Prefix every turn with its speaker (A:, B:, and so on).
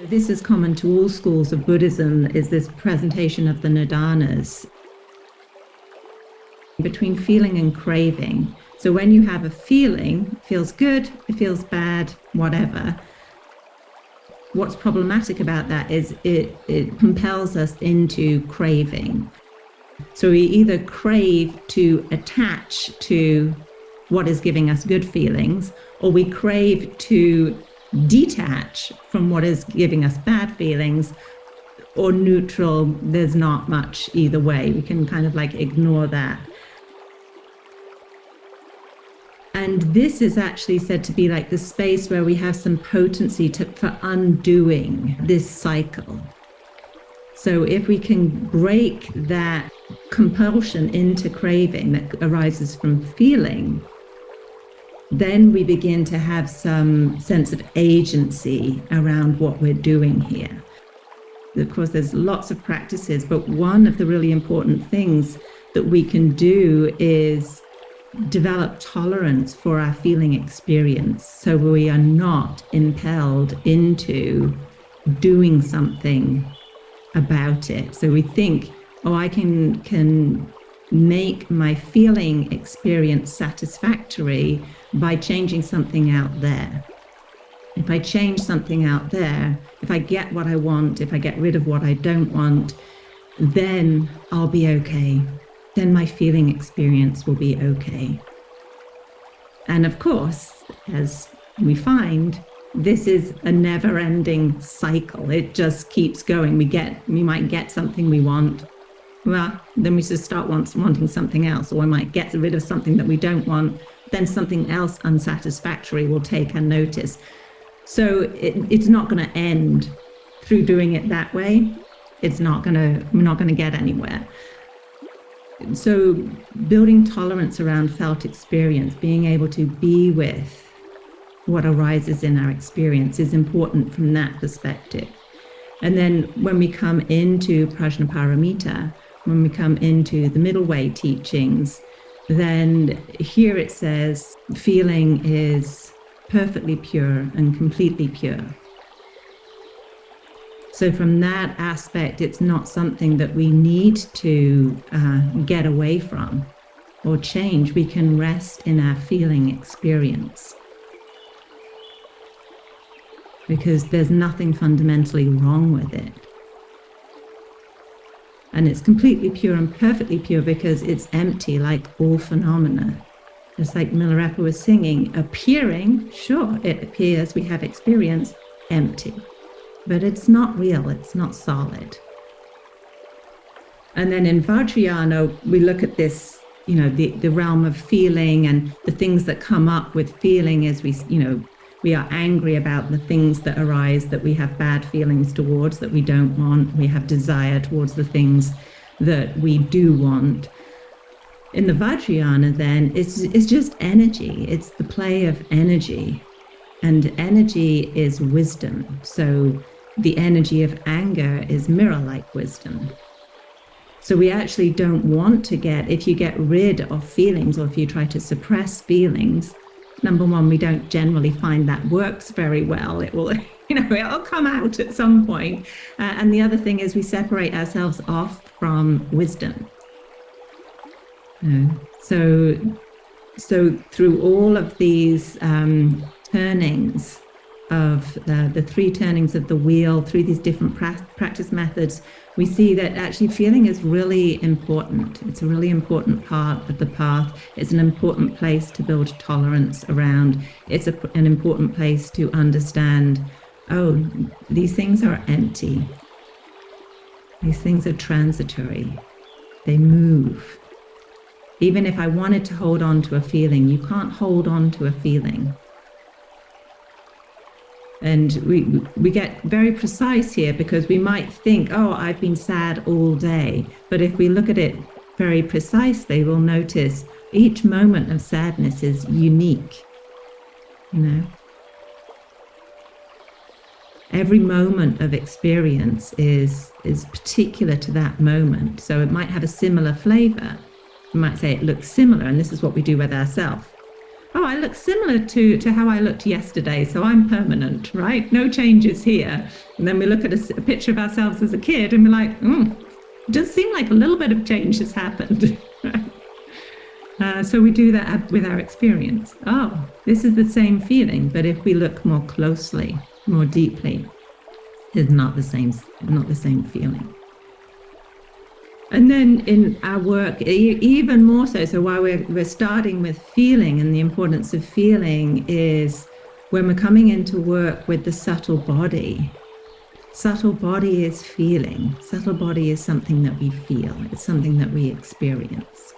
A: This is common to all schools of Buddhism, is this presentation of the nidanas between feeling and craving. So when you have a feeling, it feels good, it feels bad, whatever. What's problematic about that is it compels us into craving. So we either crave to attach to what is giving us good feelings, or we crave to detach from what is giving us bad feelings, or neutral. There's not much either way. We can kind of like ignore that. And this is actually said to be like the space where we have some potency for undoing this cycle. So if we can break that compulsion into craving that arises from feeling, then we begin to have some sense of agency around what we're doing here. Of course, there's lots of practices, but one of the really important things that we can do is develop tolerance for our feeling experience, so we are not impelled into doing something about it. So we think, oh, I can make my feeling experience satisfactory by changing something out there. If I change something out there, if I get what I want, if I get rid of what I don't want, then I'll be okay. Then my feeling experience will be okay. And of course, as we find, this is a never-ending cycle. It just keeps going. We might get something we want. Well, then we just start wanting something else, or we might get rid of something that we don't want. Then something else unsatisfactory will take our notice. So it's not going to end through doing it that way. We're not going to get anywhere. So building tolerance around felt experience, being able to be with what arises in our experience, is important from that perspective. And then when we come into Prajnaparamita, when we come into the middle way teachings, then here it says feeling is perfectly pure and completely pure. So from that aspect, it's not something that we need to get away from or change. We can rest in our feeling experience, because there's nothing fundamentally wrong with it. And it's completely pure and perfectly pure because it's empty, like all phenomena. Just like Milarepa was singing, appearing, sure, it appears, we have experience, empty. But it's not real, it's not solid. And then in Vajrayana, we look at this, the realm of feeling and the things that come up with feeling as we are angry about the things that arise that we have bad feelings towards, that we don't want. We have desire towards the things that we do want. In the Vajrayana, then, it's just energy. It's the play of energy. And energy is wisdom. So the energy of anger is mirror-like wisdom. So we actually don't want to if you get rid of feelings, or if you try to suppress feelings, number one, we don't generally find that works very well. It will, it'll come out at some point. And the other thing is we separate ourselves off from wisdom. So through all of these turnings of the three turnings of the wheel, through these different practice methods, we see that actually feeling is really important. It's a really important part of the path. It's an important place to build tolerance around. It's an important place to understand, oh, these things are empty. These things are transitory. They move. Even if I wanted to hold on to a feeling, you can't hold on to a feeling. And we get very precise here, because we might think, oh, I've been sad all day. But if we look at it very precisely, we'll notice each moment of sadness is unique. Every moment of experience is particular to that moment. So it might have a similar flavor. We might say it looks similar, and this is what we do with ourselves. oh, I look similar to how I looked yesterday, so I'm permanent, right? No changes here. And then we look at a picture of ourselves as a kid and we're like, it does seem like a little bit of change has happened. So we do that with our experience. Oh, this is the same feeling, but if we look more closely, more deeply, it's not the same feeling. And then in our work, even more so while we're starting with feeling, and the importance of feeling is when we're coming into work with the subtle body. Subtle body is feeling. Subtle body is something that we feel. It's something that we experience.